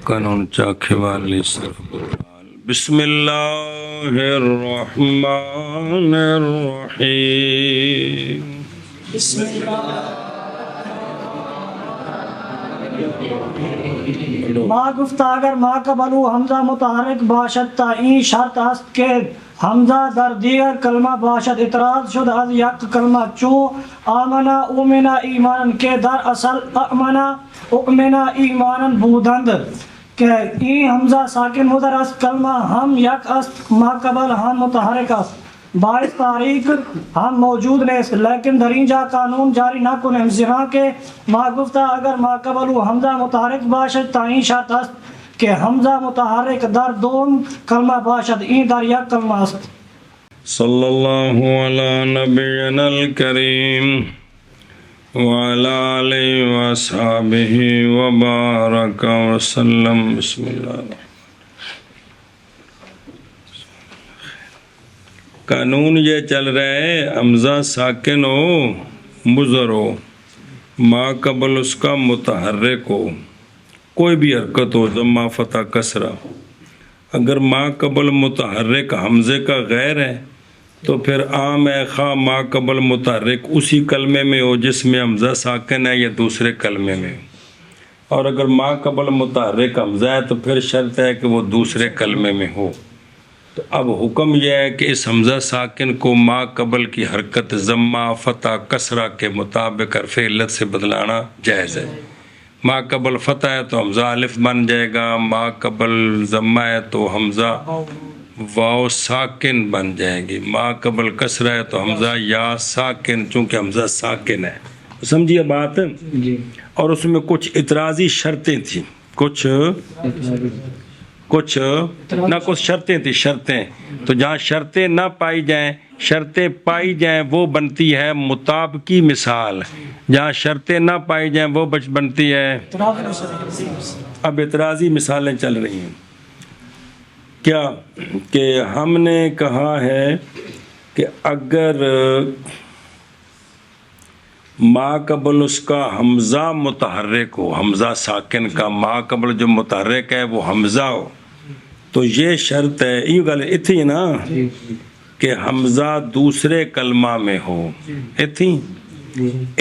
قانون چاکھے والی صرف بسم اللہ الرحمن الرحیم بسم اللہ ما گفتہ اگر ما قبلو حمزہ متحرک باشد تا این شرط است کہ حمزہ در دیگر کلمہ باشد اعتراض شد از یک کلمہ چون آمنا اومنا ایمانا کے در اصل آمنا اؤمنا ایمانا بودند کہ این حمزہ ساکن مدر است کلمہ ہم یک است ما قبل ہم متحرک است باعث تحریک ہم موجود نیست لیکن در اینجا قانون جاری نہ کنیم زیرا کہ ما گفتہ اگر ما قبل حمزہ متحرک باشد تا این شرط است کہ حمزہ متحرک در دوم کلمہ باشد این در یک کلمہ است. صلی اللہ علی نبینا الکریم وعلی آلہ واصحابہ وبارک وسلم. بسم اللہ. قانون یہ چل رہا ہے حمزہ ساکن ہو مضر ہو ما قبل اس کا متحرک ہو کوئی بھی حرکت ہو ضمہ فتح کسرہ اگر ما قبل متحرک حمزے کا غیر ہے تو پھر عام ہے خواہ ما قبل متحرک اسی کلمے میں ہو جس میں حمزہ ساکن ہے یا دوسرے کلمے میں ہو اور اگر ما قبل متحرک حمزہ ہے تو پھر شرط ہے کہ وہ دوسرے کلمے میں ہو. تو اب حکم یہ ہے کہ اس حمزہ ساکن کو ما قبل کی حرکت ضمہ فتح کسرہ کے مطابق حرف علت سے بدلانا جائز ہے. ما قبل فتح ہے تو حمزہ الف بن جائے گا, ما قبل ضمہ ہے تو حمزہ واو ساکن بن جائے گی, ما قبل کسرہ ہے تو حمزہ یا ساکن چونکہ حمزہ ساکن ہے. سمجھیے بات جی. اور اس میں کچھ اعتراضی شرطیں تھیں کچھ شرطیں تھیں شرطیں تو جہاں شرطیں نہ پائی جائیں شرطیں پائی جائیں وہ بنتی ہے مطابقی مثال, جہاں شرطیں نہ پائی جائیں وہ بنتی ہے. اب اعتراضی مثالیں چل رہی ہیں کیا کہ ہم نے کہا ہے کہ اگر ما قبل اس کا حمزہ متحرک ہو حمزہ ساکن کا ما قبل جو متحرک ہے وہ حمزہ ہو تو یہ شرط ہے یہ گل اتھی نا کہ حمزہ دوسرے کلمہ میں ہو. اتھی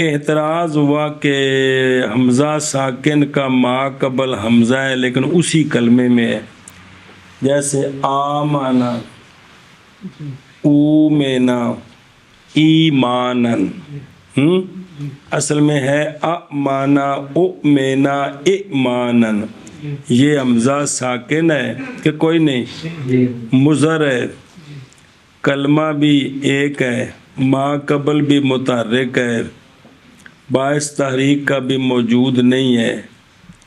اعتراض ہوا کہ حمزہ ساکن کا ما قبل حمزہ ہے لیکن اسی کلمے میں ہے جیسے آمنا اومنا ایمانن اصل میں ہے امانا اؤمنا ایمانن. یہ حمزہ ساکن ہے کہ کوئی نہیں مضر ہے کلمہ بھی ایک ہے ما قبل بھی متحرک ہے باعث تحریک کا بھی موجود نہیں ہے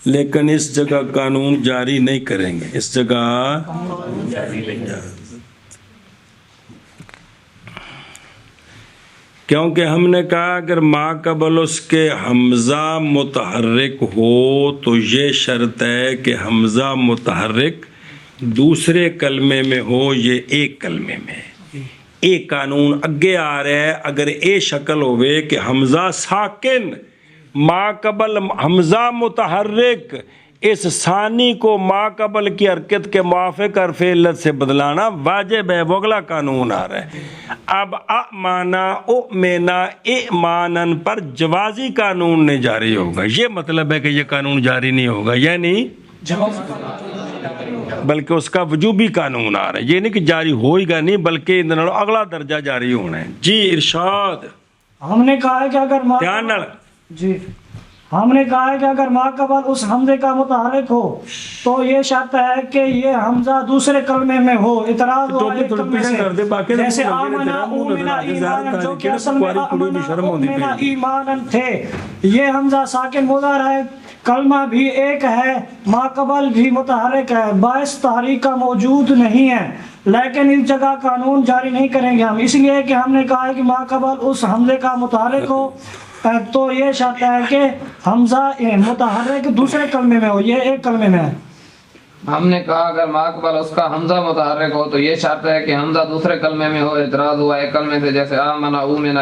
لیکن اس جگہ قانون جاری نہیں کریں گے اس جگہ کیونکہ ہم نے کہا اگر ما قبل اس کے حمزہ متحرک ہو تو یہ شرط ہے کہ حمزہ متحرک دوسرے کلمے میں ہو یہ ایک کلمے میں. ایک قانون اگے آ رہا ہے اگر اے شکل ہوئے کہ حمزہ ساکن ما قبل حمزہ متحرک اس ثانی کو ما قبل کی حرکت کے موافق حرف علت سے بدلانا واجب ہے وہ اگلا قانون آ رہا ہے. اب امانا اؤمنا ایمانن پر جوازی قانون نہیں جاری ہوگا یہ مطلب ہے کہ یہ قانون جاری نہیں ہوگا یعنی بلکہ اس کا وجوبی قانون آ رہا ہے یہ نہیں کہ جاری ہوئے گا نہیں بلکہ اگلا درجہ جاری ہونا ہے. جی ارشاد. ہم نے کہا ہے کہ اگر ہم نے کہا ہے کہ اگر ما قبل اس حمزے کا متحرک ہو تو یہ شرط ہے کہ یہ حمزہ دوسرے کلمے میں ہو. اعتراض ہوا ایک کلمے سے جیسے آمنا اومنا ایمانا جو کہ اصل میں آمنا اومنا ایمانا تھے یہ حمزہ ساکن مضر ہے کلمہ بھی ایک ہے ما قبل بھی متحرک ہے باعث تحریک کا موجود نہیں ہے لیکن اس جگہ قانون جاری نہیں کریں گے ہم اس لیے کہ ہم نے کہا ہے کہ ما قبل اس حمزے کا متحرک ہو تو یہ شرط ہے کہ حمزہ متحرک دوسرے کلمے میں ہو یہ ایک کلمے میں ہے. ہم نے کہا اگر ما قبل اس کا حمزہ متحرک ہو تو یہ شرط ہے کہ حمزہ دوسرے کلمے میں ہو. اعتراض ہوا ایک کلمے سے جیسے آمنا اومنا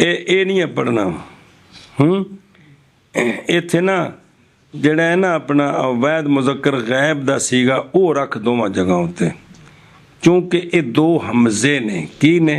ਇਹ ਨਹੀਂ ਹੈ ਪੜਨਾ। ਇੱਥੇ ਨਾ ਜਿਹੜਾ ਹੈ ਨਾ ਆਪਣਾ ਅਵੈਧ ਮੁਜ਼ੱਕਰ ਗਾਇਬ ਦਾ ਸੀਗਾ ਉਹ ਰੱਖ ਦੋਵਾਂ ਜਗ੍ਹਾ ਉੱਤੇ, ਕਿਉਂਕਿ ਇਹ ਦੋ ਹਮਜ਼ੇ ਨੇ। ਕੀ ਨੇ?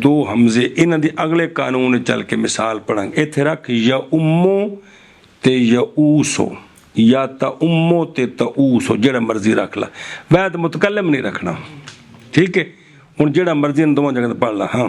ਦੋ ਹਮਜ਼ੇ। ਇਹਨਾਂ ਦੇ ਅਗਲੇ ਕਾਨੂੰਨ ਚੱਲ ਕੇ ਮਿਸਾਲ ਪੜਾਂਗੇ। ਇੱਥੇ ਰੱਖ ਯਾ ਉਮੋ ਤੇ ਯਊਸੋ, ਜਾਂ ਤਾਂ ਉਮੋ ਤੇ ਤਊਸੋ, ਜਿਹੜਾ ਮਰਜ਼ੀ ਰੱਖ ਲਾ, ਵੈਦ ਮੁਤਕਲਮ ਨਹੀਂ ਰੱਖਣਾ। ਠੀਕ ਹੈ, ਹੁਣ ਜਿਹੜਾ ਮਰਜ਼ੀ ਇਹਨਾਂ ਦੋਵਾਂ ਜਗ੍ਹਾ ਤੇ ਪੜ ਲਾ। ਹਾਂ,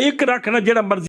ਇੱਕ ਰੱਖਣਾ ਜਿਹੜਾ ਮਰਜ਼ੀ,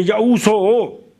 ਯਊਸੋ।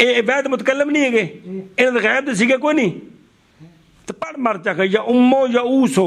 ਇਹ ਵੈਦ ਮੁਤਕਲਮ ਨਹੀਂ ਹੈਗੇ, ਇਹਨਾਂ ਦੇ ਗਾਇਬ ਦੇ ਸੀਗੇ ਕੋਈ ਨਹੀਂ। ਤੇ ਪੜ ਮਰ ਚੱਕ ਜਾਂ ਉਮੋ ਯਊਸੋ,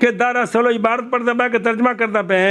ਕਿ ਦਰ ਅਸਲ ਇਬਾਰਤ ਪੜਦਾ ਪਿਆ ਕਿ ਤਰਜਮਾ ਕਰਦਾ ਪਿਆ।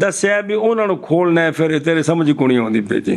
ਦੱਸਿਆ ਵੀ ਉਹਨਾਂ ਨੂੰ ਖੋਲਣਾ ਹੈ, ਫਿਰ ਤੇਰੇ ਸਮਝ ਕੋਣੀ ਆਉਂਦੀ ਪਈ ਜੀ।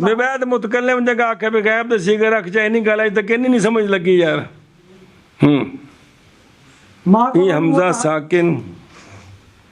ਮੈਂ ਵੈਦ ਮੁਤਕਲਮ ਜਗ੍ਹਾ ਆਖੇ ਵੀ ਗਾਇਬ ਦੇ ਸੀਗੇ ਰੱਖ ਚਾਹੇ ਨਹੀਂ ਗੱਲ ਅਜ ਤੱਕ ਇੰਨੀ ਨਹੀਂ ਸਮਝ ਲੱਗੀ ਯਾਰ। ਇਹ ਹਮਜ਼ਾ ਸਾਕਿਨ,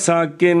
ਸਾਕਿਨ,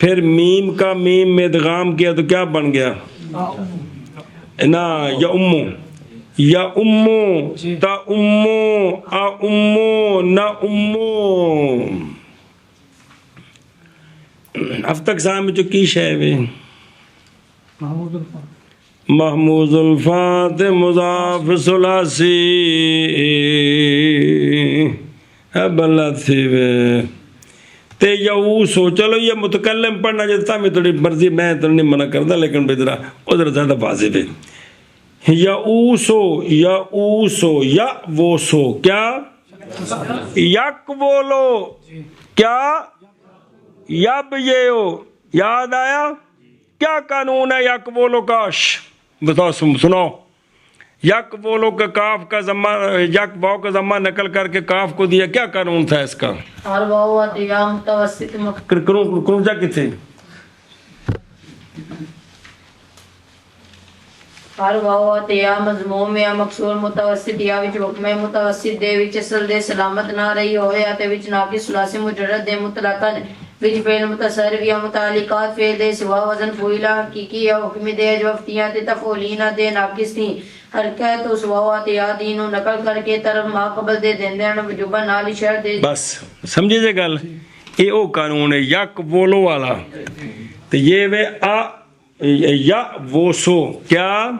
پھر میم کا میم میں ادغام کیا تو کیا بن گیا نا یا امو یا امو تا امو آ امو نہ امو. اب تک سامنے جو کی شے وے محمود الفات مضاف ثلاثی بلا تھی وے تے یعوسو. چلو یہ متکلم پڑھنا جاتا میں تھوڑی مرضی میں تو نہیں منع کرتا لیکن بھائی ذرا ادھر زیادہ واضح ہے. یعوسو یعوسو یا وہ سو کیا یک بولو کیا یب یہ ہو. یاد آیا کیا قانون ہے یک بولو کاش بتاؤ سنو. یک بولو کا کاف کا ضمہ یک واو کا ضمہ نقل کر کے کاف کو دیا کیا قانون تھا اس کا ہر واو یا متوسط کروں جا کتنے ہر واو یا مضموم یا مکسور متوسط یا وچ حکم متوسط دے وچ اصل دے سلامت نہ رہی ہوئے یا تے وچ ناقص ثلاثی مجرد دے مطلقاً وچ فعل متصرف یا متعلقات فعل دے سوا وزن فعیلہ حقیقی یا حکم دے جو افتیاں تے تفعولینہ دے ناقص تھیں حرکت اس واوات یا دینو نقل کر کے طرف ما قبل دے دیندے وجوبا نال شر دے. بس سمجھے جے گل یہ او قانون ہے یک بولو والا تو یہ وے آ یا وہ سو کیا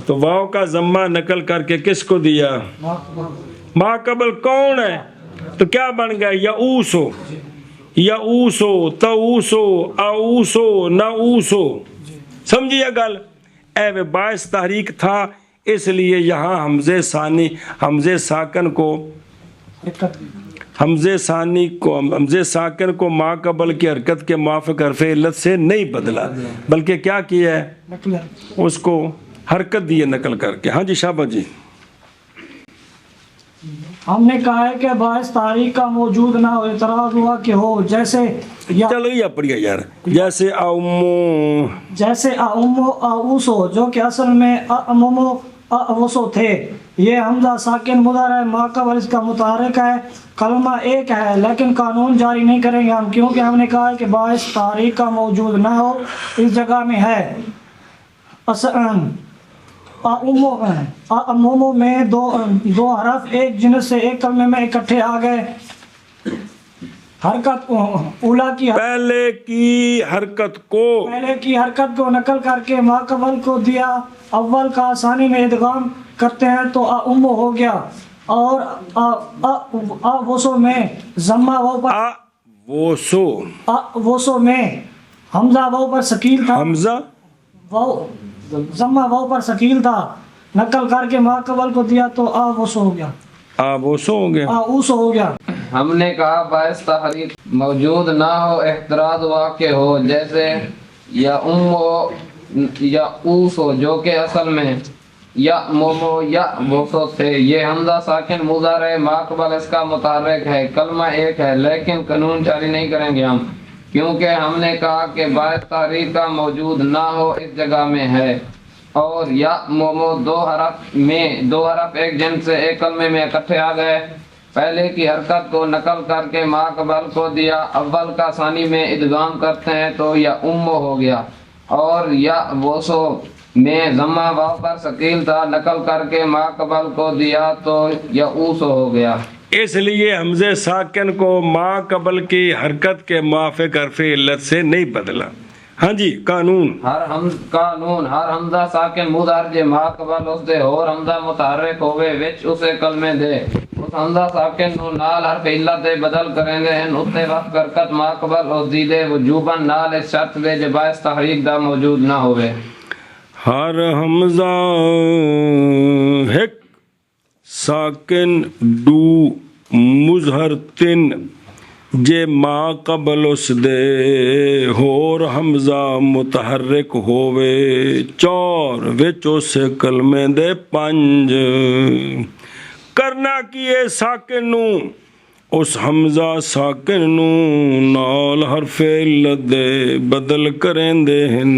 تو واو کا ضمہ نقل کر کے کس کو دیا ما قبل کون ہے تو کیا بن گیا یعوسو یعوسو تعوسو اعوسو نعوسو. سمجھیے گل اے وہ باعث تحریک تھا اس لیے یہاں حمزے ساکن کو ما قبل کی حرکت کے موافق حرف علت سے نہیں بدلا بلکہ کیا کیا ہے اس کو حرکت دی ہے نقل کر کے. ہاں جی شابہ جی ہم نے کہا ہے کہ باعث تاریخ کا موجود نہ ہو اعتراض ہوا کہ ہو جیسے چلو یہ پڑھیا یار جیسے امو جیسے امو اوسو جو کہ اصل میں امو اوسو تھے. یہ حمزہ ساکن مضارع ما قبل اس کا متحرک ہے کلمہ ایک ہے لیکن قانون جاری نہیں کریں گے ہم کیونکہ ہم نے کہا ہے کہ باعث تاریخ کا موجود نہ ہو اس جگہ میں ہے. امومو میں دو حرف ایک جنس سے ایک کلمے میں اکٹھے آ گئے. حرکت اولا کی پہلے کی حرکت کو نقل کر کے ما قبل کو دیا اول کا ثانی میں ادغام کرتے ہیں تو امو ہو گیا اور وسو میں ضمہ وسو میں حمزہ واو پر ثقیل تھا ضمہ واو پر ثقیل تھا نقل کر کے ما قبل کو دیا تو وسو ہو گیا. ہم نے کہا باعث تحریک موجود نہ ہو احتراز واقع ہو جیسے یا امو یا اوسو جو کہ اصل میں یا مومو یا وسو تھے. یہ حمزہ ساکن مضارع ما قبل اس کا متحرک ہے کلمہ ایک ہے لیکن قانون جاری نہیں کریں گے ہم کیونکہ ہم نے کہا کہ باعث تحریک کا موجود نہ ہو اس جگہ میں ہے. اور یا مومو دو حرف ایک جنس سے ایک کلمے میں اکٹھے آ گئے. پہلے کی حرکت کو نقل کر کے ما قبل کو دیا اول کا ثانی میں ادغام کرتے ہیں تو یا امو ہو گیا اور یا وسو میں ضمہ واو پر ثقیل تھا نقل کر کے ما قبل کو دیا تو یا اوسو ہو گیا. اس لیے حمزے ساکن کو ما قبل کی حرکت کے موافق حرف علت سے نہیں بدلا. ہاں جی قانون ہر حمزہ ساکن مضارع ما قبل اس دے اور حمزہ متحرک ہوئے وچ اسے کلمے دے اس حمزہ ساکن نو نال حرف علت دے بدل کریں گے ہیں اتے وقت حرکت ما قبل اس دی دے وجوباً نال اس شرط دے جو باعث تحریک دا موجود نہ ہوئے. ہر حمزہ ہک ساکن ڈو مظہر تن جے ما قبل اس دے ہور حمزہ متحرک ہووے چور وچ اس کلمے دے پنج کرنا کیے ساکن نو اس حمزہ ساکن نو نال حرف علت دے بدل کریں دے ہن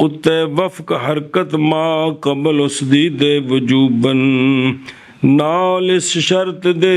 اتے وفق حرکت ما قبل اس دی دے وجوباً نال اس شرط دے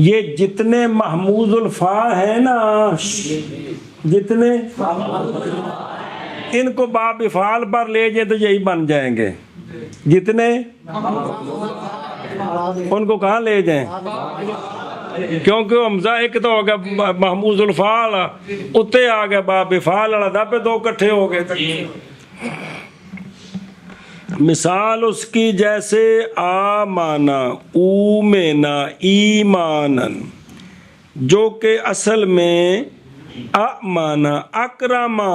یہ جتنے محموز الفا ہیں نا، جتنے ان کو باب افعال پر لے جائیں تو یہی بن جائیں گے. جتنے ان کو کہاں لے جائیں؟ کیونکہ حمزہ ایک تو ہو گیا محموز الفعال، اتنے آ گیا باب افعال والا، دبے دو کٹھے ہو گئے. مثال اس کی جیسے آمانا اومینا ایمانن، جو کہ اصل میں امانا اکراما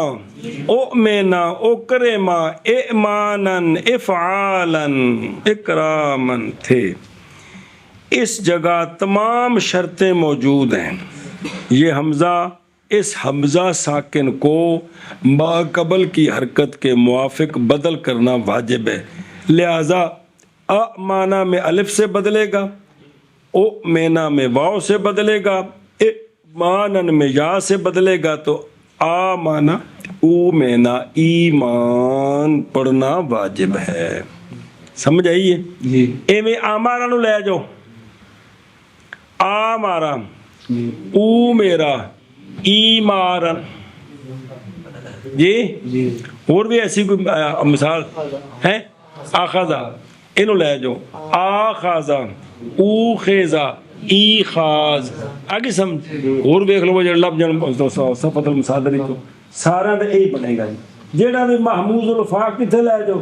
اؤمنا اکرما ایمانن افعالن اکرامن تھے. اس جگہ تمام شرطیں موجود ہیں. یہ حمزہ، اس حمزہ ساکن کو ما قبل کی حرکت کے موافق بدل کرنا واجب ہے. لہذا امانا میں الف سے بدلے گا، اؤمنا میں واو سے بدلے گا، ایمانن میں یا سے بدلے گا، تو آمانا اومنا ایمان پڑھنا واجب ہے. سمجھ آئیے جی. ایویں آمارا نو لے جاؤ، آمارا او میرا ایمارن. جی اور بھی ایسی کوئی مثال ہے؟ آخذا انہوں لے جاؤ، آخذا او خیزا ای خاز. آگے سمجھ اور دیکھ لو جو لفظ جن صفت المصادری تو سارا تو یہی بنے گا. جیڑا بھی محموز الفا کتنے لے جاؤ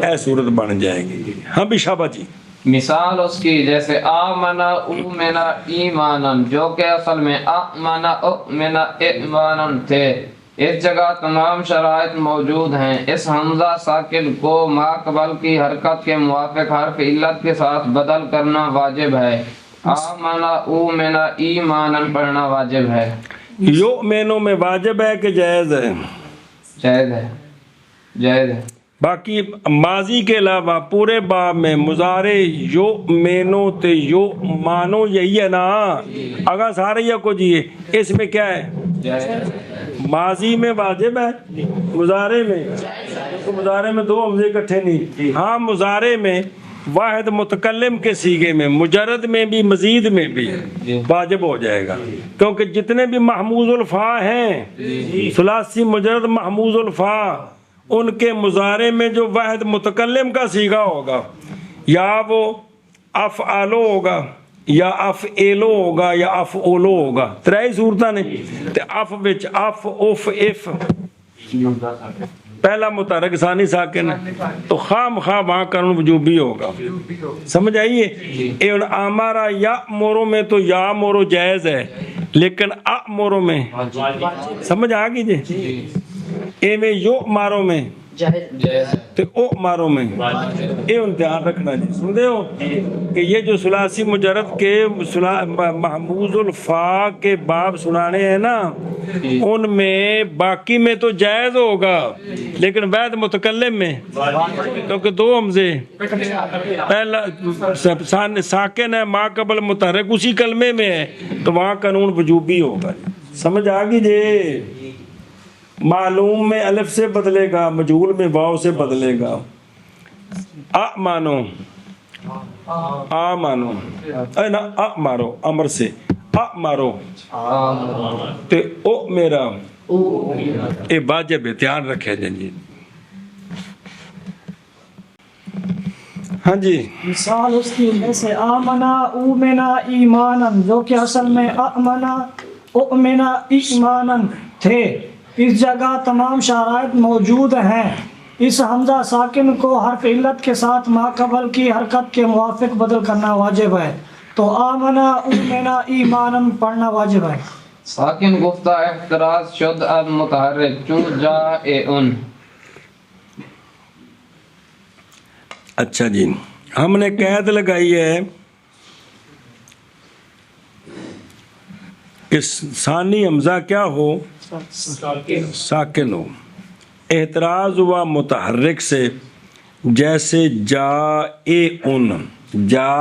اے صورت بن جائے گی. ہاں بھی شابہ جی. مثال اس کی جیسے آمنا اومنا ایمانن، جو کہ اصل میں آمنا اؤمنا ایمانن تھے. اس جگہ تمام شرائط موجود ہیں. اس حمزہ ساکن کو ما قبل کی حرکت کے موافق حرف علت کے ساتھ بدل کرنا واجب ہے. آمنا اومنا ایمانن پڑھنا واجب ہے. یؤمنو میں واجب ہے کہ جائز ہے؟ جائز ہے، جائز ہے. باقی ماضی کے علاوہ پورے باب میں مضارع یو مینو تے یو مانو یہی ہے نا. اگر سارے یہ کو جی اس میں کیا ہے؟ ماضی میں واجب ہے، مضارع میں مضارع میں دو حمزے اکٹھے نہیں. ہاں مضارع میں واحد متکلم کے سیغے میں مجرد میں بھی مزید میں بھی واجب ہو جائے گا، کیونکہ جتنے بھی محموز الفا ہیں ثلاثی مجرد محموز الفا، ان کے مضارع میں جو واحد متکلم کا سیغہ ہوگا یا وہ افعالو ہوگا یا افعلو ہوگا یا افعولو ہوگا. ترائی صورتاں نے تے if which if if if پہلا متحرک ثانی ساکن ہے تو خام خواہ وہاں قانون وجوبی ہوگا. سمجھ آئیے؟ اے ان آمارا یا مورو میں تو یا مورو جائز ہے، لیکن آ مورو میں سمجھ آگی جی. اے میں یو مارو میں تو او مارو میں اے ان دھیان رکھنا جی. سن دے ہو کہ یہ جو ثلاثی مجرد کے محموز الفا کے باب سنانے ہیں نا، ان میں باقی میں تو جائز ہوگا لیکن واحد متکلم میں کیونکہ دو حمزے پہلا ساکن ہے ما قبل متحرک اسی کلمے میں ہے تو وہاں قانون وجوبی ہوگا. سمجھ آگی جی. معلوم میں الف سے بدلے گا، مجہول میں واو سے بدلے گا. آ مانو آ مانو اے نا آ مارو امر سے آ مارو تے او میرا اے واجب ہے. دھیان رکھے جی. ہاں جی. مثال اس کی جیسے آمنا اومنا ایمانن، جو کہ اصل میں آمنا اؤمنا ایمانن تھے. اس جگہ تمام شرائط موجود ہیں. اس حمزہ ساکن کو حرف علت کے ساتھ ما قبل کی حرکت کے موافق بدل کرنا واجب ہے. تو آمنا اومنا ایمانن پڑھنا واجب ہے. ساکن گفتہ احتراز شد اب متحرک چون جا اے ان. اچھا جی، ہم نے قید لگائی ہے اس ثانی حمزہ کیا ہو؟ ساکن ہو. اعتراض ہوا متحرک سے، جیسے جا اے ان، جا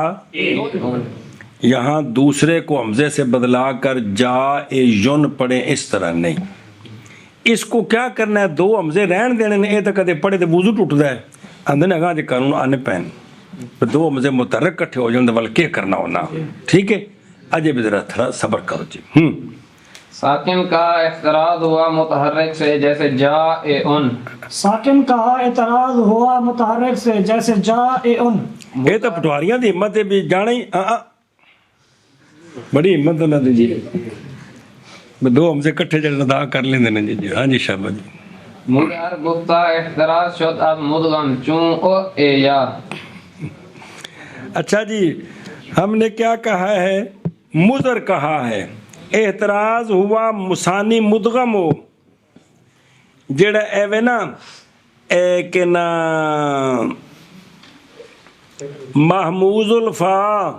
یہاں دوسرے کو حمزے سے بدلا کر جا اے یون پڑھیں، اس طرح نہیں. اس کو کیا کرنا ہے؟ دو حمزے رہن دینے نے. اے تو کدے پڑھے تو وضو ٹوٹتا ہے، اندر نگاہ دے قانون آنے پین. دو ہمزے متحرک کٹھے ہو جائیں ول کے کرنا ہونا. ٹھیک ہے اجے بھی ذرا تھوڑا صبر کرو جی. ساکن کا اعتراض ہوا متحرک سے جیسے جائعن. ساکن کا اعتراض ہوا متحرک سے جیسے جائعن. یہ تو پٹواریاں دی ہمت ہے بھی جانا ہی بڑی ہمت نہ دی جی. دو ہم سے کٹھے جڑے ادا کر لیندے نے جی. ہاں جی شاباش جی. مدر گفتہ اعتراض شد از مدغم چون او اے یا. اچھا جی ہم نے کیا کہا ہے؟ مضر کہا ہے. اعتراض ہوا مسانی مدغم ہو جڑا ایوے نا اے کہ نا محموز الفا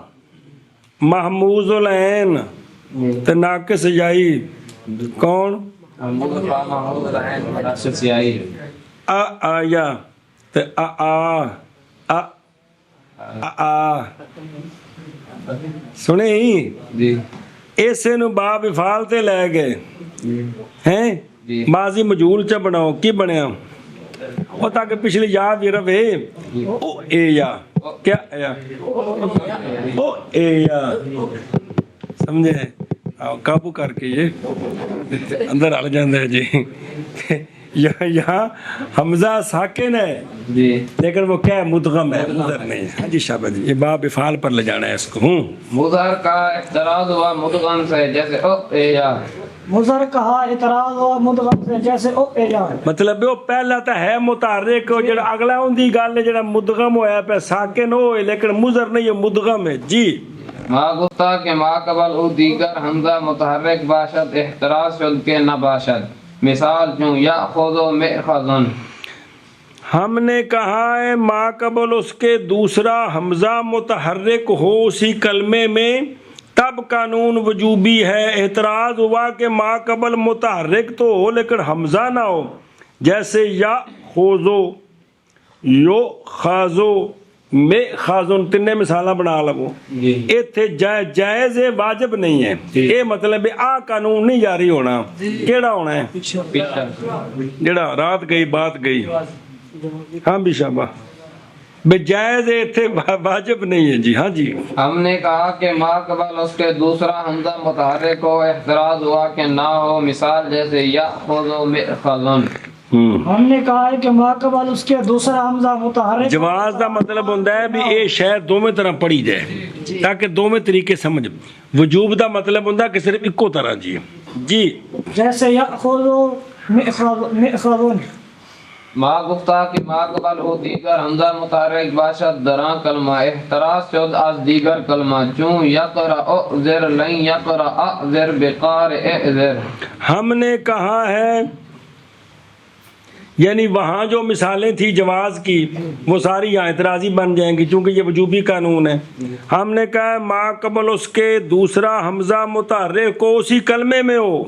محموز العین تے ناقص جائی کون آیا تے سنے ہی جی ایسے نو باب افعال تے لے گئے ہیں جی. ماضی مجہول چا بناؤ کی بنیا وہ تاکہ پچھلی یاد یہ رہے او اے یا کیا ایا او اے یا سمجھے قابو کر کے یہ اندر آ جاندہ ہے جی. یہاں حمزہ ساکن ہے جی لیکن وہ کیا ہے مدغم ہے مدر نہیں. ہاں جی شاباش جی. یہ باب افعال پر لے جانا ہے اس کو. مدر کا اعتراض ہوا مدغم سے جیسے او اے یا. مضر کہا اعتراض ہوا مدغم سے جیسے او اے یا. مطلب وہ پہلا تو ہے متحرک جڑا اگلا ہوندی گل ہے جڑا مدغم ہویا پہ ساکن ہوئے لیکن مضر نہیں ہے مدغم ہے جی. ما گفتہ کہ ما قبل او دیگر حمزہ متحرک باشد احتراز شد کے نہ باشد. مثال چون یأخذ مأخذن. ہم نے کہا ہے ما قبل اس کے دوسرا حمزہ متحرک ہو اسی کلمے میں تب قانون وجوبی ہے. اعتراض ہوا کہ ما قبل متحرک تو ہو لیکن حمزہ نہ ہو جیسے یا خوزو یو خازو میں خازن تینے مثالہ بنا لگو. ایتھے جائز ہے واجب نہیں ہے. یہ مطلب آ قانون نہیں جاری ہونا. کیڑا ہونا ہے جڑا رات گئی بات گئی. ہاں بھی شابہ بے جائز ہے ایتھے واجب نہیں ہے جی. ہاں جی ہم نے کہا کہ ما قبل اس کے دوسرا حمزہ متحرک ہو احتراز ہوا کہ نہ ہو. مثال جیسے یأخذ مأخذن. ہم نے کہا ہے کہ ماقبل اس کے دوسرا حمزہ متحرک. جواز دا مطلب ہوتا ہے بھی اے شے دوویں طرح پڑھی جائے تاکہ دوویں طریقے سمجھ. وجوب دا مطلب ہوتا ہے کہ صرف اکو طرح جی. جی جیسے یأخذ مأخذن. ما گفتہ کہ ما قبل او دیگر حمزہ متحرک باشد دران کلمہ احتراز شد از دیگر کلمہ چون یقرأ اعذر لن یقرأ اعذر بقارئ اعذر. ہم نے کہا ہے یعنی وہاں جو مثالیں تھی جواز کی وہ ساری یہاں اعتراضی بن جائیں گی چونکہ یہ وجوبی قانون ہے. ہم نے کہا ما قبل اس کے دوسرا حمزہ متحرک کو اسی کلمے میں ہو.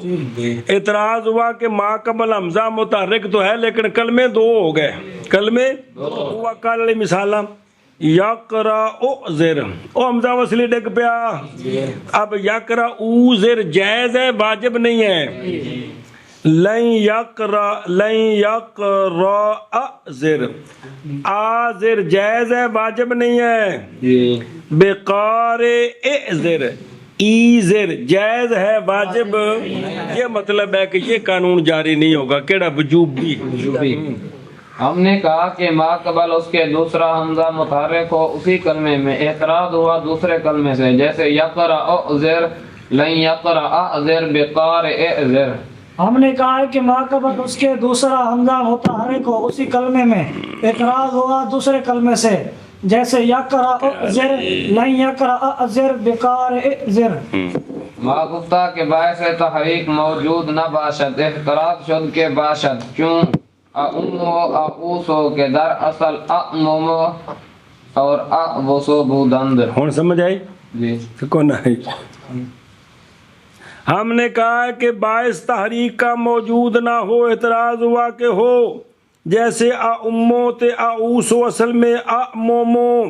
اعتراض ہوا کہ ما قبل حمزہ متحرک تو ہے لیکن کلمے دو ہو گئے. کلمے ہوا کل والی مثال یقرأ اعذر او حمزہ وصلی ڈگ پیا. اب یقرأ اعذر جائز ہے واجب نہیں ہے. لن یقرأ اعذر آذر جائز ہے واجب نہیں ہے. بقارئ اعذر ایذر جائز ہے واجب. یہ مطلب ہے کہ یہ قانون جاری نہیں ہوگا. کیڑا وجوبی. ہم نے کہا کہ ما قبل اس کے دوسرا حمزہ متحرک ہو اسی کلمے میں اعتراض ہوا دوسرے کلمے سے جیسے یقرأ اعذر لن یقرأ اعذر بقارئ اعذر. ہم نے کہا ہے کہ ماقبل اس کے دوسرا حمزہ متحرک ہو اسی کلمے میں اعتراض ہوا دوسرے کلمے سے جیسے یقرأ اعذر لن یقرأ اعذر بقارئ اعذر. ما گفتہ کے باعث تحریک موجود نہ باشد احتراز شد کے باشد چون اعمو اعوسو کے در اصل اعمو اور اعوسو بودند. ہون سمجھ آئی جی کون آئی. ہم نے کہا کہ باعث تحریک کا موجود نہ ہو اعتراض ہوا کہ ہو جیسے امو تے اعوسو اصل میں امومو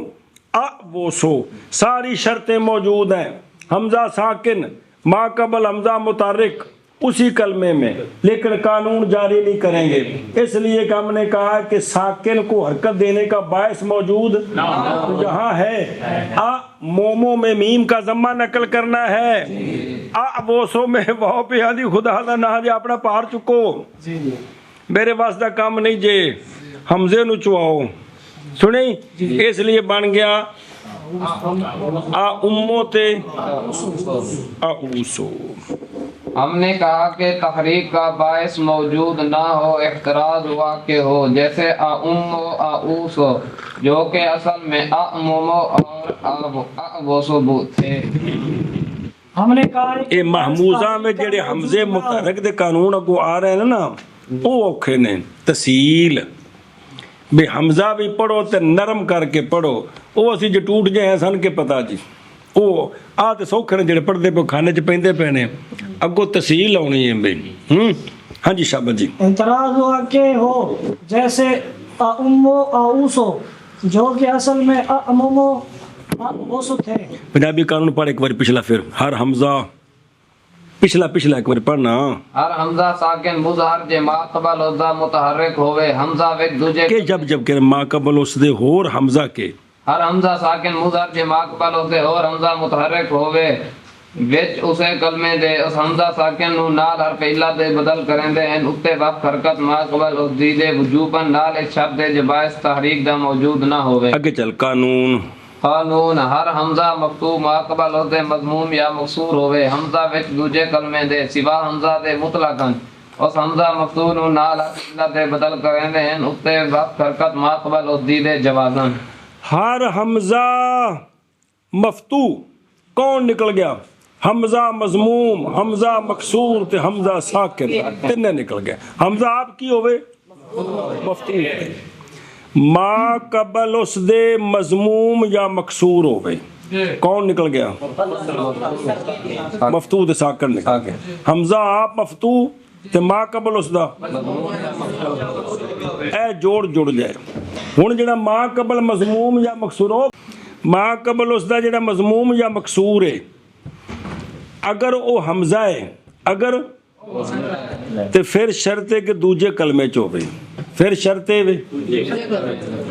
اعوسو ساری شرطیں موجود ہیں. حمزہ ساکن ما قبل حمزہ متحرک اسی کلمے میں، لیکن قانون جاری نہیں کریں گے۔ اس لیے کہ ہم نے کہا کہ ساکن کو حرکت دینے کا باعث موجود جہاں ہے، مومو میں میم کا ضمہ نقل کرنا ہے، ووسو میں واؤ پہ آدھی خدا دا نہ جے اپنا پار چکو، میرے واسطہ کام نہیں جے حمزے نو چواؤ، سنیں، اس لیے بن گیا امو تے اوسو۔ ہم نے کہا کہ تحریک کا باعث موجود نہ ہو، احتراز ہوا کہ ہو، جیسے امو اوسو جو کہ اصل میں امومو اور اوسو تھے۔ ہم نے کہا اے محموزہ میں جڑے حمزے متحرک دے قانون اگو آ رہے ہیں نا، وہ اوکھے نے تسہیل بھی حمزہ بھی پڑھو تے نرم کر کے پڑھو، وہ اسی جو ٹوٹ جائے سن کے پتا جی، وہ تے سوکھے نے جڑے پڑھتے پہ کھانے چ پیندے پے نے، اگو تسہیل آنی ہے بھائی۔ ہاں جی شابت جی۔ اعتراض ہوا کہ ہو، جیسے امو اوسو جو کہ اصل میں امومو اوسو تھے۔ پنجابی قانون پڑھ ایک بار پچھلا، پھر ہر حمزہ پچھلا ایک بار پڑھنا۔ ہر حمزہ ساکن مظہر جے ما قبل اسدا متحرک ہوئے، حمزہ وچ دوجے کہ جب کہ ما قبل اس دے ہور حمزہ کے، ہر حمزہ ساکن مظہر جے ما قبل اسدے اور حمزہ متحرک ہوئے وچ اسے کلمے دے اس حمزہ ساکن نو نال حرف علت دے بدل کرندے ہیں، اتے وقت حرکت ما قبل اس دی دے وجوباً نال ایک شبد دے باعث تحریک دا موجود نہ ہوئے۔ اگے چل قانون ہر حمزہ مفتوح ما قبل اس دے مضموم یا مکسور ہوئے، حمزہ وچ دوجے کلمے دے سوا حمزہ دے مطلقاً اس حمزہ مفتوح نو نال حرف علت دے بدل کرندے ہیں، اتے وقت حرکت ما قبل اس دی دے جوازاً۔ ہر حمزہ مفتوح کون نکل گیا؟ حمزہ مضموم، حمزہ مکسور تے حمزہ ساکن، تینے نکل گیا۔ حمزہ آپ کی ہوئے مفتوح، ما قبل اس دے مضموم یا مکسور ہوئے، کون نکل گیا؟ مفتوح تے ساکن نکل گیا۔ حمزہ آپ مفتوح تے ما قبل اس دا اے جوڑ جائے۔ ہن جڑا ما قبل مضموم یا مکسور ہو، ما قبل اس دا جڑا مضموم یا مکسور ہے، اگر او حمزہ ہے، اگر تے پھر شرط ہے کہ دوجے کلمے چ ہوئے، پھر شرط ہے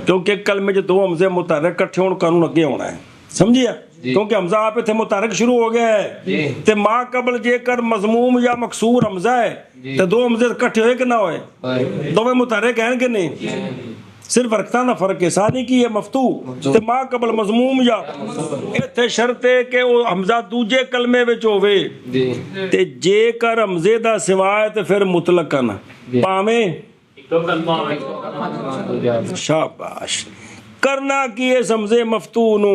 کیونکہ ایک کلمے جو دو حمزے متحرک کٹھے ہون قانون اگے ہونا ہے، سمجھیا؟ کیونکہ حمزہ آپ تھے متحرک شروع ہو گیا ہے تے ما قبل جے کر مضموم یا مکسور حمزہ ہے تے دو حمزے کٹھے ہوئے کہ نہ ہوئے؟ دو متحرک ہیں کہ نہیں؟ صرف حرکتاں دا فرق ہے، ثانی کی ہے مفتوح تے ما قبل مضموم یا ایتھے شرط ہے کہ وہ حمزہ دوجے کلمے وچ ہوے تے جے کر حمزے دا سوائے تے پھر مطلقاً پاویں شاباش کرنا کی اس حمزے مفتوح نو،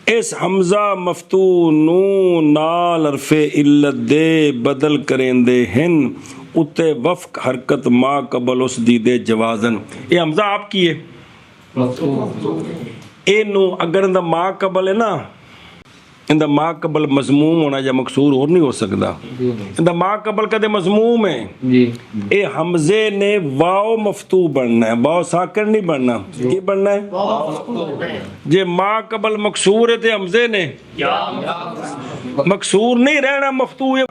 اس حمزہ مفتوح نو نال حرف علت دے بدل کریندے ہن، اتے وفق حرکت ما قبل اس دی دے جوازن۔ یہ حمزہ آپ کی ہے، اے نو اگر اندہ ما قبل ہے نا، اندہ ما قبل مضموم ہونا یا مکسور اور نہیں ہو سکتا، اندہ ما قبل کدے مضموم ہے، اے حمزے نے واو مفتوح بننا ہے، واو ساکن نہیں بننا، یہ بننا ہے جے ما قبل مکسور ہے تے حمزے نے مکسور نہیں رہنا، مفتوح ہے۔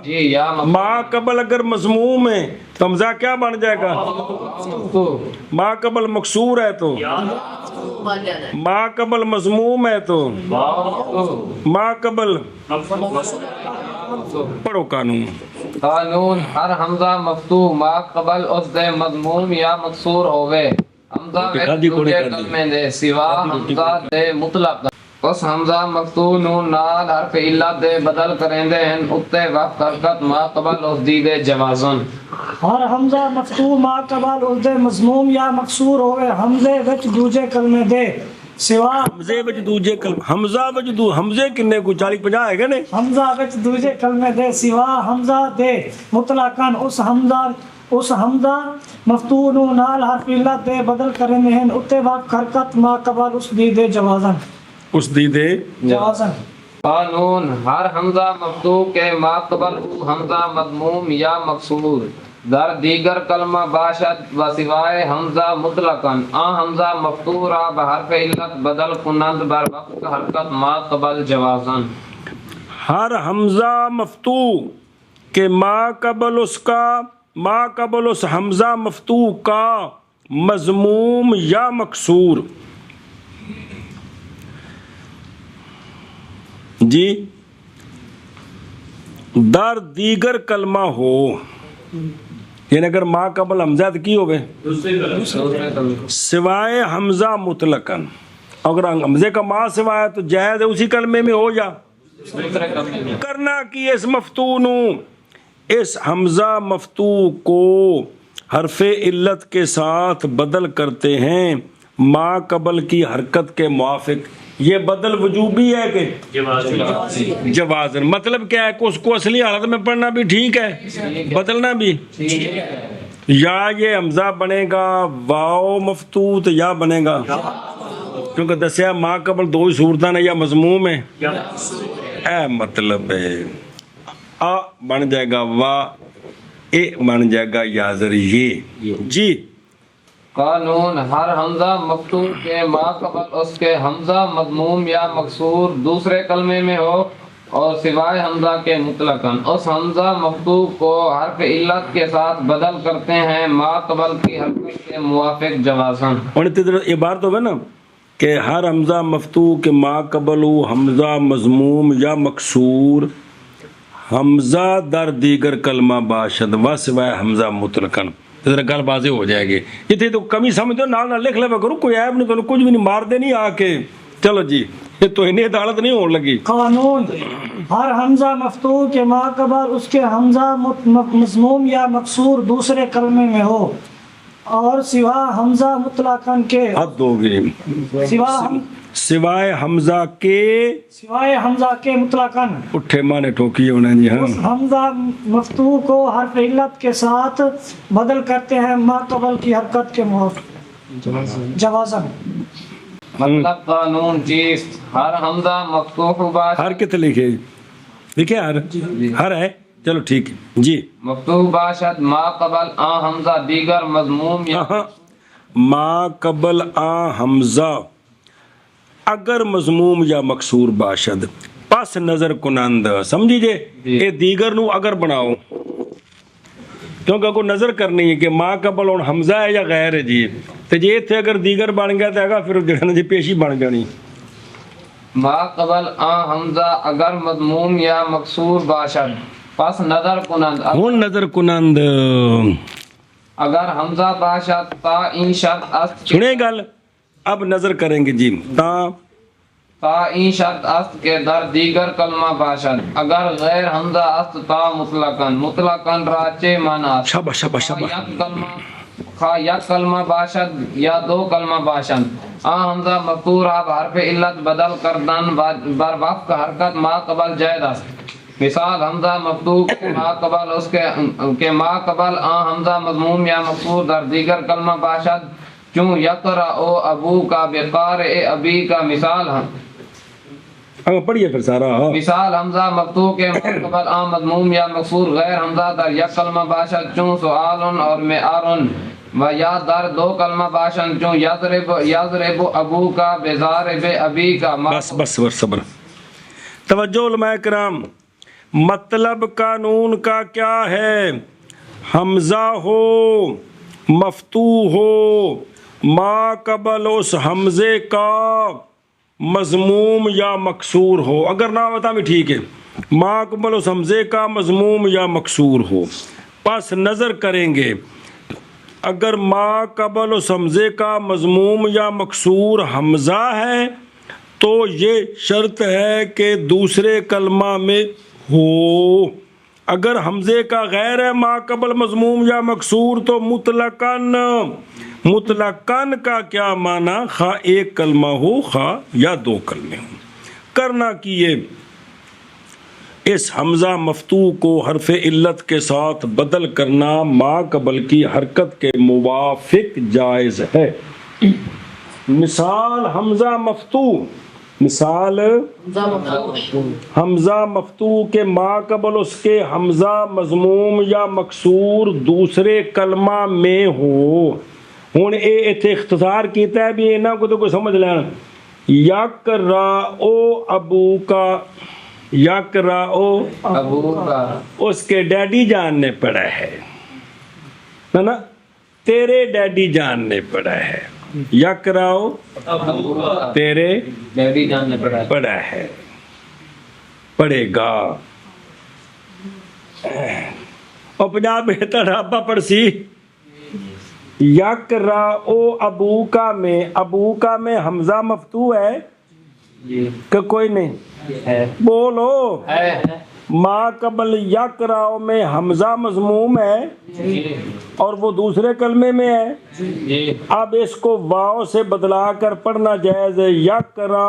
ما قبل اگر مضموم ہے تو حمزہ کیا بن جائے گا؟ ما قبل مکسور ہے تو، ما قبل مضموم ہے تو، ما قبل پڑھو قانون۔ ہر حمزہ مفتوح ما قبل اس دے مضموم یا مکسور ہوئے، حمزہ وچ دوجے کلمے دے سوا حمزہ دے مطلق اس حمزہ مفتوح نو نال حرف علت دے بدل کریندے ہیں، اتے وقت حرکت ما قبل اس دی دے جوازن۔ ہر حمزہ مفتوح ما قبل اس دے مضموم یا مکسور ہوئے، حمزے وچ دوجے کلمے دے سوا حمزے وچ دوجے کلمے، حمزہ وچ حمزے کنے کو 40-50 ہے گا نے، حمزہ وچ دوجے کلمے دے سوا حمزہ دے مطلقاً اس حمزہ مفتوح نو نال حرف علت دے بدل کرنے ہیں، اتے وقت حرکت ما قبل اس دی دے جوازن، اس دی دے جوازن۔ قانون ہر حمزہ مفتوح کے ما قبل حمزہ مضموم یا مکسور در دیگر کلمہ باشد و سوائے حمزہ مطلقاً حمزہ مفتوح را بحرف علت بدل کنند بر وقت حرکت ما قبل جوازن۔ ہر حمزہ مفتوح کہ ما قبل اس حمزہ مفتوح کا مضموم یا مکسور جی در دیگر کلمہ ہو، یعنی اگر ما قبل حمزہ کی ہوئے سوائے حمزہ مطلقاً، اگر حمزے کا ما سوائے تو جائز ہے اسی کلمے میں ہو جا کرنا کی اس مفتون اس حمزہ مفتوح کو حرف علت کے ساتھ بدل کرتے ہیں ما قبل کی حرکت کے موافق. یہ بدل وجوبی ہے کہ جوازن؟ مطلب کیا ہے کہ اس کو اصلی حالت میں پڑھنا بھی ٹھیک ہے، بدلنا بھی. یا یہ حمزہ بنے گا واو مفتوح تو یا بنے گا، کیونکہ دسیا ما قبل دو ہی صورتیں نے، یا مضموم ہے اے مطلب ہے آ بن جائے گا وا، اے بن جائے گا یا ذریعے. جی قانون ہر حمزہ مفتوح کے ما قبل اس کے حمزہ مضموم یا مکسور دوسرے کلمے میں ہو اور سوائے حمزہ کے مطلقاً اس حمزہ مفتوح کو حرف علت کے ساتھ بدل کرتے ہیں ما قبل کی حرکت کے موافق جوازاً. عبارت ہوگا نا کہ ہر حمزہ مفتوح کے ما قبل حمزہ مضموم یا مکسور حمزہ در دیگر کلمہ باشد و سوائے حمزہ مطلقاً. ذرا گل بازی ہو جائے گی. یہ تو کمی سمجھ دو نال نال لکھ لے کرو، کوئی عیب نہیں، تو کچھ بھی نہیں، مار دے نہیں آ کے. چلو جی یہ تو انہیں عدالت نہیں ہونے لگی. قانون ہر حمزہ مفتوح کے ما قبل اس کے حمزہ مضموم یا مکسور دوسرے کلمے میں ہو اور سوا حمزہ مطلقاً کے حد ہو گئی سوائے حمزہ کے مطلقاً اٹھے مانے ٹھوکی ہونا جی. ہاں حمزہ مفتوح کو حرف علت کے ساتھ بدل کرتے ہیں ما قبل کی حرکت کے موافق جوازاً. مطلب قانون چیز ہر حمزہ مفتوح باشد ہر کتنے لکھے لکھے ہر ہے. چلو ٹھیک ہے جی. مفتوح باشد ما قبل آ حمزہ دیگر مضموم یا ما قبل آ حمزہ اگر مضموم یا مکسور باشد پس نظر کنند. سمجھیے اے دیگر نو اگر بناؤ کیونکہ کوئی نظر کرنی ہے کہ ما قبل اور حمزہ ہے یا غیر ہے جی. تو جی اتنے اگر دیگر بن گیا تو ہے پھر جڑا جی پیشی بن جانی. ما قبل آ حمزہ اگر مضموم یا مکسور باشد پس نظر کنند. ہون نظر کنند اگر حمزہ باشد تا این شرط است سنے گل اب نظر کریں گے جی. تا این شرط است کے در دیگر کلمہ باشد اگر غیر حمزہ است تا مطلقاً راچے مانا شاباش شاباش شاباش. یک کلمہ باشد یا دو کلمہ باشد آ حمزہ مفتوح اب حرف علت بدل کردن بر وفق حرکت ما قبل جائز است. مثال حمزہ مفتوح ما قبل اس کے ما قبل آ حمزہ مضموم یا مکسور در دیگر کلمہ باشد چون یقرأ ابو کا بقارئ ابی کا مثال پڑھیے پھر سارا. مثال حمزہ مفتوح کے ما قبل آ مضموم یا مکسور غیر حمزہ در یک کلمہ باشد چون سؤال اور معار و یا در دو کلمہ باشد چون یضرب ابو کا بضارب ابی کا. بس صبر. توجہ علماء کرام، مطلب قانون کا کیا ہے؟ حمزہ ہو مفتوح ہو ما قبل اس حمزے کا مضموم یا مکسور ہو، اگر نہ ہوتا بھی ٹھیک ہے، ما قبل اس حمزے کا مضموم یا مکسور ہو پس نظر کریں گے. اگر ما قبل اس حمزے کا مضموم یا مکسور حمزہ ہے تو یہ شرط ہے کہ دوسرے کلمہ میں ہو. اگر حمزے کا غیر ہے ما قبل مضموم یا مکسور تو مطلقاً کا کیا معنی؟ خواہ ایک کلمہ ہو خواہ یا دو کلمے ہوں. کرنا کیے اس حمزہ مفتوح کو حرف علت کے ساتھ بدل کرنا ما قبل کی حرکت کے موافق جائز ہے. مثال حمزہ مفتوح، مثال حمزہ مفتوح کے ما قبل اس کے حمزہ مضموم یا مکسور دوسرے کلمہ میں ہو. ہوں یہ اتنے اختصار کیتا ہے بھی انہوں کو تو کوئی سمجھ لینا. یقرأ ابو کا یقرأ ابو کا اس کے ڈیڈی جان نے پڑھا ہے نا، تیرے ڈیڈی جان نے پڑھا ہے. یقرأ ابو کا تیرے ڈیڈی جان نے پڑھا ہے. پڑھا ہے، پڑھے گا. اور پنجاب میں ڈھابا پڑسی یقرأ ابو کا میں حمزہ مفتوح ہے جی کہ کوئی نہیں؟ ہے بولو. ہے ما قبل یقرأ میں حمزہ مضموم ہے جی اور وہ دوسرے کلمے میں ہے. جی اب اس کو واو سے بدلا کر پڑھنا جائز ہے. یقرأ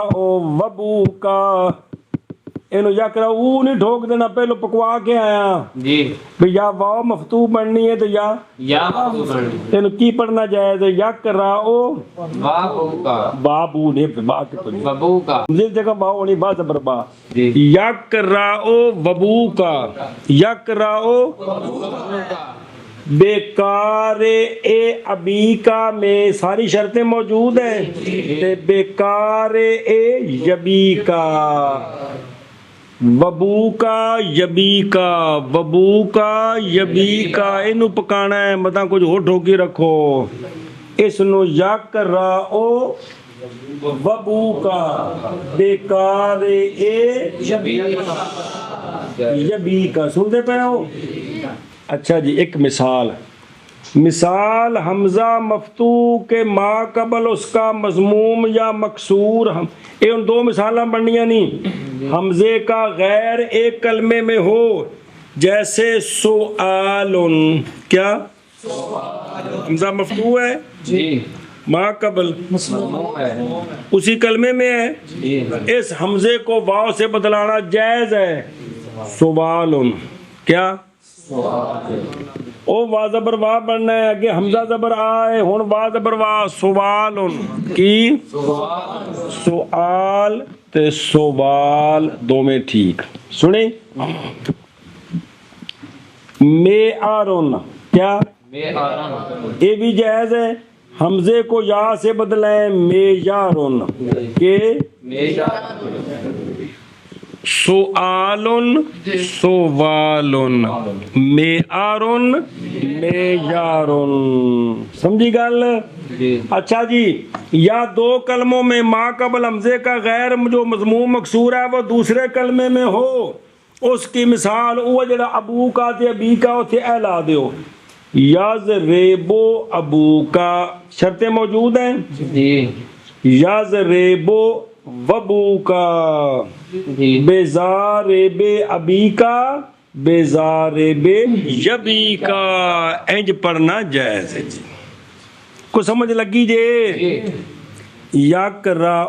وبو کا اینو یقرأ او نہیں ٹھوک دینا، پہلو پکوا کے آیا جی بھی یا واو مفتوح پڑھنی ہے تو یا یا مفتوح اینو کی پڑھنا جائز ہے. یقرأ بابو کا بابو نے با کے پڑھی ببو کا جس جگہ واو ہونی با زبر با. جی یقرأ وبو کا یقرأ بیکار اے ابی کا میں ساری شرطیں موجود ہیں تے بیکار اے یبی کا وبو کا یبی کا وبو کا یبی کا اینو پکانا ہے، مطلب کچھ ہو ٹھوکی رکھو. اس نو یقرأ وبو کا بیکار اے یبی کا. سنتے پہ ہو؟ اچھا جی، ایک مثال حمزہ مفتوح کے ما قبل اس کا مضموم یا مکسور. یہ ان دو مثالاں بننیاں نہیں. حمزے کا غیر ایک کلمے میں ہو، جیسے سؤال. کیا حمزہ مفتوح ہے، جی ما قبل مضموم ہے اسی کلمے میں ہے، جی اس حمزے کو واو سے بدلانا جائز ہے. سوال. کیا او وا زبر وا بننا ہے، اگے حمزہ زبر آئے، ہن وا زبر وا. سوال کی سوال تے سوال دو میں ٹھیک. سنیں معیارن. کیا میں آرام یہ بھی جائز ہے، حمزے کو یا سے بدلیں معیارن کہ سؤالن سوالن معیارن معیارن. سمجھی گل؟ جی اچھا جی، یا دو کلموں میں ما قبل حمزے کا غیر جو مضموم مکسور ہے وہ دوسرے کلمے میں ہو، اس کی مثال وہ جڑا ابو کا تے ابی کا اتنے اہلا دیو. یضربو ابو کا شرطیں موجود ہیں. جی یضربو وبو کا جی بیزارب ابی کا بیزارب یبی کا. انج پڑھنا جائز ہے جی. کو سمجھ لگی جے؟ یقرأ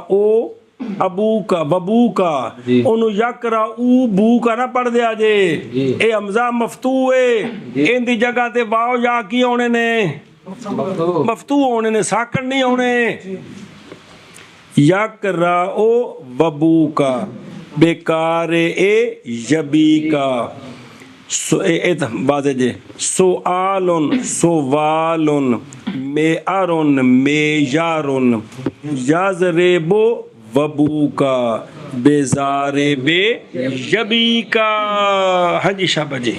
ابو کا وبو کا جی انہوں یقرأ بو کا نہ پڑھ دیا جے. جی اے حمزہ مفتوح ہے، ان دی جگہ تے واو یا کی ہونے نے مفتوح مفتوح ہونے نے، ساکن نہیں ہونے. یقرأ وبو کا بیکار اے یبی کا. واضح جے. سؤالن سوالن معیارن معیارن. یضرب وبو کا بیزارب یبی کا. ہاں جی شابہ جی.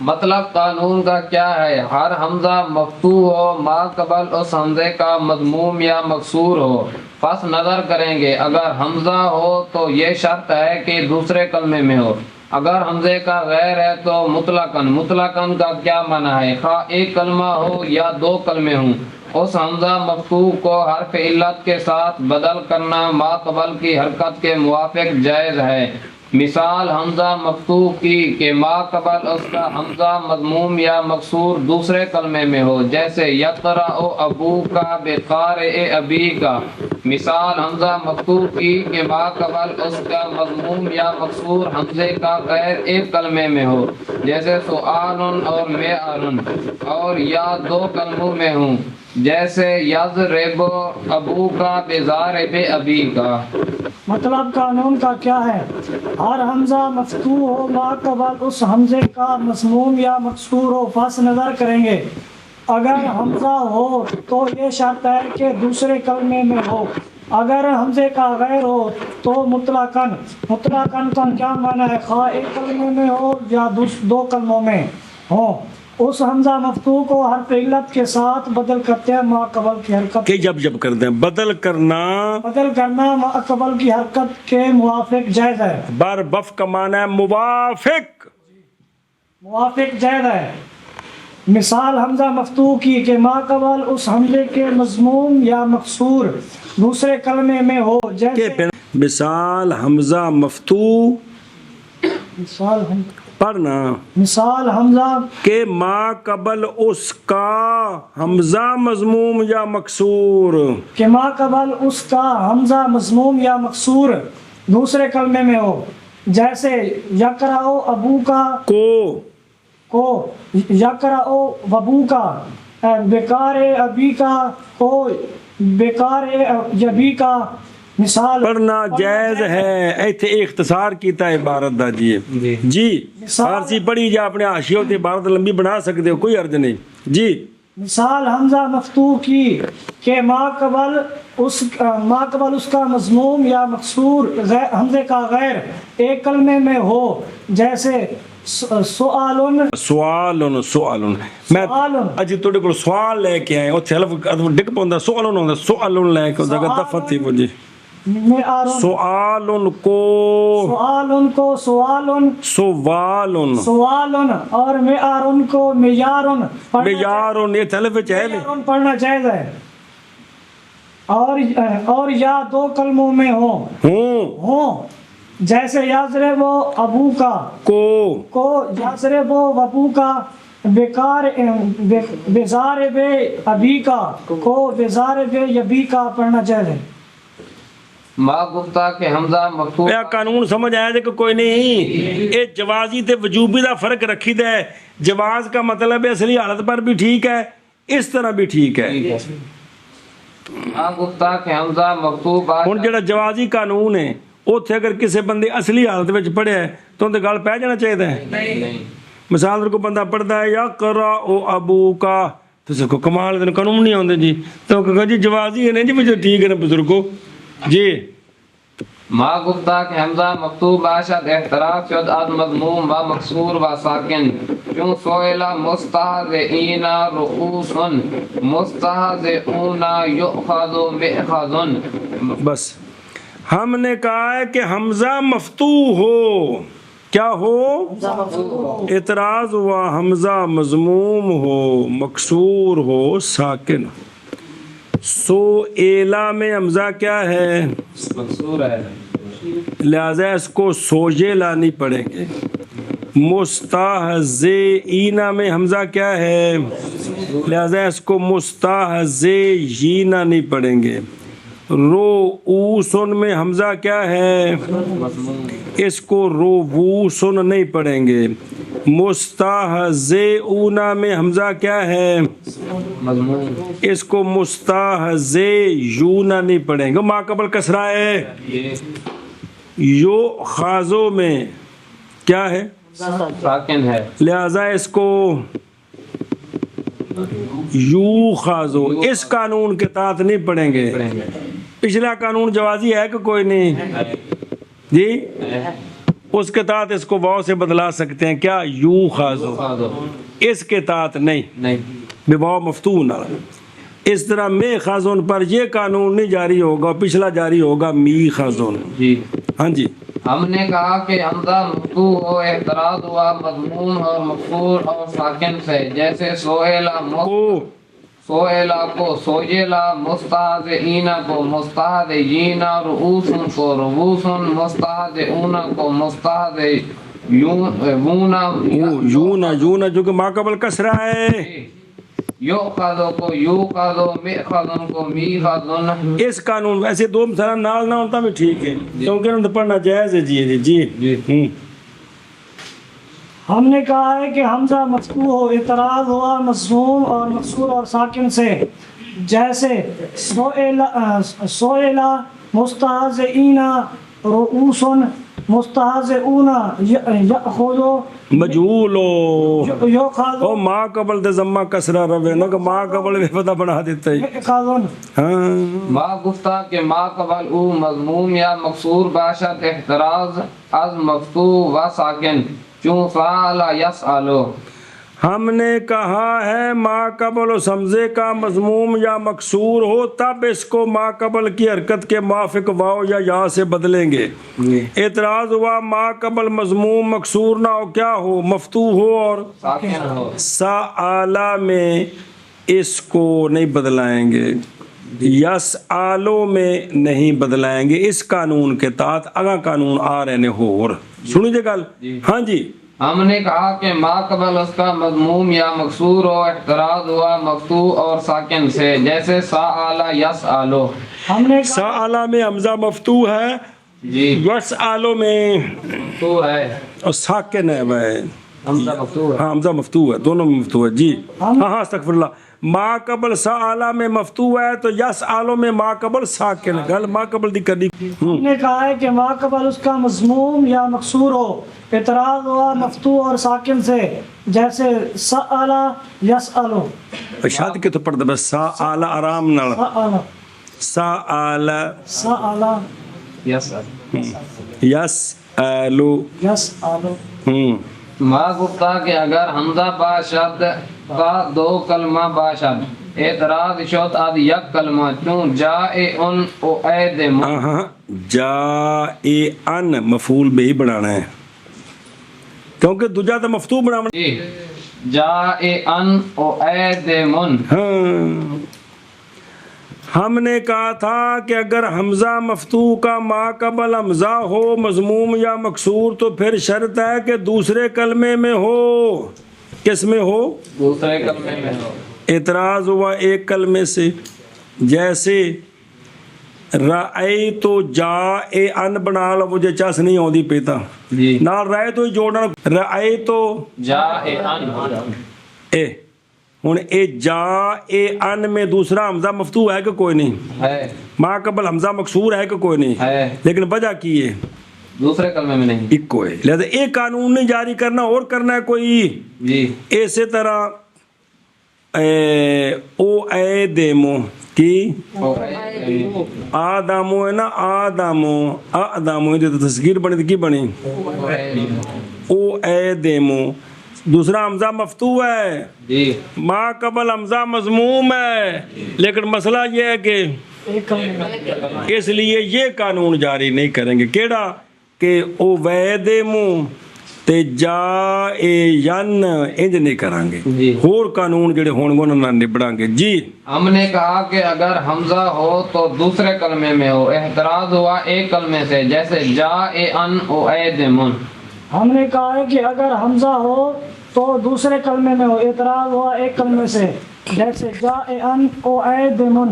مطلب قانون کا کیا ہے؟ ہر حمزہ مفتوح ہو ما قبل اس حمزے کا مضموم یا مکسور ہو. پس نظر کریں گے اگر حمزہ ہو تو یہ شرط ہے کہ دوسرے کلمے میں ہو. اگر حمزے کا غیر ہے تو مطلقاً. مطلقاً کا کیا معنی ہے؟ خواہ ایک کلمہ ہو یا دو کلمے ہوں، اس حمزہ مفتوح کو حرف علت کے ساتھ بدل کرنا ما قبل کی حرکت کے موافق جائز ہے. مثال حمزہ مفتوح کی کہ ما قبل اس کا حمزہ مضموم یا مکسور دوسرے کلمے میں ہو، جیسے یقرأ ابو کا بقارئ ابی کا. مثال حمزہ مفتوح کی کہ ما قبل اس کا مضموم یا مکسور حمزے کا غیر ایک کلمے میں ہو، جیسے سؤالن اور معیارن. اور یا دو کلموں میں ہوں، جیسے یضرب ابو کا بضارب ابی کا. مطلب قانون کا کیا ہے؟ ہر حمزہ مفتوح ہو ما قبل اس حمزے کا مضموم یا مکسور ہو. پس نظر کریں گے اگر حمزہ ہو تو یہ شرط ہے کہ دوسرے کلمے میں ہو. اگر حمزے کا غیر ہو تو مطلقاً کا کیا معنی ہے؟ خواہ ایک کلمے میں ہو یا دو کلموں میں ہو، اس حمزہ مفتوح کو حرف علت کے ساتھ بدل کرتے ہیں ما قبل کی حرکت کہ جب کرتے ہیں بدل کرنا ما قبل کی حرکت کے موافق جائز ہے. بر بف کا معنی ہے موافق جائز ہے. مثال حمزہ مفتوح کی کہ ما قبل اس حمزے کے مضموم یا مقصور دوسرے کلمے میں ہو، جیسے مثال حمزہ مفتوح پڑھنا مثال حمزہ کہ ما قبل اس کا حمزہ مضموم یا مکسور، کہ ما قبل اس کا حمزہ مضموم یا مقصور دوسرے کلمے میں ہو، جیسے یقرأ ابو کا کو یقرأ وبو کا، بیکار ابی کا کو بیکار یبی کا. مثال پڑھنا جائز ہے. ایتھے اختصار کیتا ہے عبارت دا جی فارسی پڑھی جا اپنے حاشیے تے عبارت لمبی بنا سکتے ہو، کوئی عرض نہیں جی. مثال حمزہ مفتوح کی کہ ما قبل اس کا مضموم یا مقصور حمزے کا غیر ایک کلمے میں ہو، جیسے سوالن میں اج تہاڈے کول سوال لے کے آئے، اوتھے الف ڈگ پوندا سوالن ہوندا، سوالن لے کے جگہ دفت تھی مجھے سوالن کو سوالن اور معارن کو معیارن یہ تلف چاہیے پڑھنا چاہیے ہے. اور یا دو کلموں میں ہوں جیسے یضرب ابو کا کو یضرب ابو کا، بضارب ابی کا کو بضارب یبی کا پڑھنا چاہیے. ما گفتہ کہ حمزہ مفتوح قانون سمجھ آیا کہ کوئی نہیں، یہ جوازی تے وجوبی دا فرق رکھی دا ہے. جواز کا مطلب ہے اصلی حالت پر بھی ٹھیک ہے، اس طرح بھی ٹھیک ہے. ما گفتہ کہ حمزہ مفتوح ہن جڑا جوازی قانون ہے اوتھے اگر کسی بندے اصلی حالت وچ پڑھیا ہے تو اندے گل پہ جانا چاہیے ہے. نہیں مثال کو بندہ پڑھتا ہے یا قرأ ابو کا، تو اس کو کمال دن قانون نہیں آتے جی، تو کہا جی جوازی ہے نہیں جی مجھے ٹھیک ہے نا بزرگو جی. ما گفتہ کہ حمزہ مفتوح باشد احتراف شد از مضموم و مکسور و ساکن، چون سوئلہ مستہزئین رؤوسن مستہزئون یؤخذ مئخذن. بس ہم نے کہا ہے کہ حمزہ مفتوح ہو، کیا ہو؟ اعتراض ہوا حمزہ مضموم ہو، مکسور ہو، ساکن. سو ایلا میں حمزہ کیا ہے؟ مکسور ہے، لہذا اس کو سوجے لانی پڑیں گے. مستہزئین میں حمزہ کیا ہے؟ لہذا اس کو مستہزئین نہیں پڑھیں گے. روؤسن میں حمزہ کیا ہے؟ اس کو روؤسن نہیں پڑھیں گے. مستہزئون میں حمزہ کیا ہے؟ مضمون، اس کو مستہزئون نہیں پڑھیں گے. ما قبل کسرہ ہے. یو خازو میں کیا ہے؟ ساکن ہے، لہذا اس کو یو خازو اس قانون کے تحت نہیں پڑھیں گے. پچھلا قانون جوازی ہے کہ کوئی نہیں جی، اس کے تحت اس کو واو سے بدلا سکتے ہیں. کیا؟ یو خازو. اس کے تحت نہیں، بے واو مفتوح نہ. اس طرح میں خازون پر یہ قانون نہیں جاری ہوگا، پچھلا جاری ہوگا می خازون. جی ہاں جی. ہم نے کہا کہ حمزہ مفتوح ہو، اعتراض ہوا مضموم اور مکسور اور ساکن سے، جیسے سوئلہ کو سوجلا، مستہزئین کو مستہزئین، رؤوسن کو رؤوسن، مستہزئون کو مستہزئون جو کہ ما قبل کسرہ ہے. یؤخذ کو یؤخذ، مئخذ کو میخذ. اس قانون ویسے دو مثال نال نہ ہوتا بھی ٹھیک ہے کیونکہ انہوں نے پڑھنا جائز ہے. جی ہم نے کہا ہے کہ حمزہ مفتوح ہو، اعتراض ہوا مضموم اور مکسور اور ساکن سے، جیسے سوئلہ مستہزئین رؤوسن مستہزئون یأخذ مجہول ہو یؤخذ او ما قبل دے ضمہ کسرہ روے نہ کہ ما قبل بھی پتہ بنا دیتا ہے یؤخذ ہاں ما گفتہ کہ ما قبل او مضموم یا مقصور باشد احتراز از مفتو و ساکن چون فعل یسألو. ہم نے کہا ہے ما قبل و سمزے کا مضموم یا مکسور ہو تب اس کو ما قبل کی حرکت کے موافق واو یا یا سے بدلیں گے. اعتراض ہوا ما قبل مضموم مکسور نہ ہو کیا ہو مفتوح ہو اور ساکن ہو. سآلہ میں اس کو نہیں بدلائیں گے یس آلو میں نہیں بدلائیں گے اس قانون کے تحت اگا قانون آ رہے نے ہو اور سنی جے گل ہاں جی ہم نے کہا کہ ما قبل اس کا مضموم یا مکسور ہو احتراز ہوا مفتوح اور ساکن سے جیسے سآلہ یسألو. ہم نے سآلہ میں حمزہ مفتوح ہے جی یس آلو میں تو ہے اور ساکن ہے وہ حمزہ مفتوح ہے. ہاں حمزہ مفتوح ہے دونوں میں مفتوح ہے جی ہاں ہاں استغفر اللہ ما قبل سآلہ میں مفتوح ہے تو یس آلو میں ما قبل ساکن ہے گل ما قبل دی کرنی ہم نے کہا ہے کہ ما قبل اس کا مضموم یا مکسور ہو اعتراض ہوا مفتوح اور ساکن سے جیسے سألہ یسألو. شاد کے تو پڑھ دے بس سآلہ آرام نال سألہ سآلہ سألہ یسأل. یس آلو یسألو. ما گفتہ کہ اگر حمزہ باشد کا دو کلمہ باشد اعتراض شد از یک کلمہ چون جائے ان او عید ہاں جائے ان مفعول بھی بنانا ہے کیونکہ دوجا تو مفتوح بنانا جائے ان او عید من. ہاں ہم نے کہا تھا کہ اگر حمزہ مفتوح کا ما قبل حمزہ ہو مضموم یا مکسور تو پھر شرط ہے کہ دوسرے کلمے میں ہو کس میں ہو دوسرے کلمے میں ہو. اعتراض ہوا ایک کلمے سے جیسے رأی تو جا اے ان بنا لو مجھے چس نہیں ہوندی پیتا جی نال رأی تو ہی جوڑنا رأی تو جائے ان اے ہن اے جا اے ان میں دوسرا حمزہ مفتوح ہے کہ کوئی نہیں ہے ما قبل حمزہ مکسور ہے کہ کوئی نہیں ہے لیکن وجہ کی ہے دوسرے کلمے میں نہیں. ایک کو ہے لہذا ایک قانون نہیں جاری کرنا اور کرنا ہے کوئی جی اسی طرح او اے دیمو کی او عید آدامو ہے نا آدامو آدامو یہ تو تصغیر بنی تھی کی بنی او اے دیمو دوسرا حمزہ مفتوح ہے جی ما قبل حمزہ مضموم ہے لیکن مسئلہ یہ ہے کہ ایک کلمہ اس لیے یہ قانون جاری نہیں کریں گے کیڑا کہ او ویدمو تے جا اے ین انج نہیں کریں گے جی. اور قانون جڑے ہون گے انہاں نال نبڑاں گے جی ہم نے کہا کہ اگر حمزہ ہو تو دوسرے کلمے میں ہو احتراز ہوا ایک کلمے سے جیسے جائے ان او عید من. ہم نے کہا ہے کہ اگر حمزہ ہو تو دوسرے کلمے میں ہو اعتراض ہوا ایک کلمے سے جیسے جاء ان او عید من.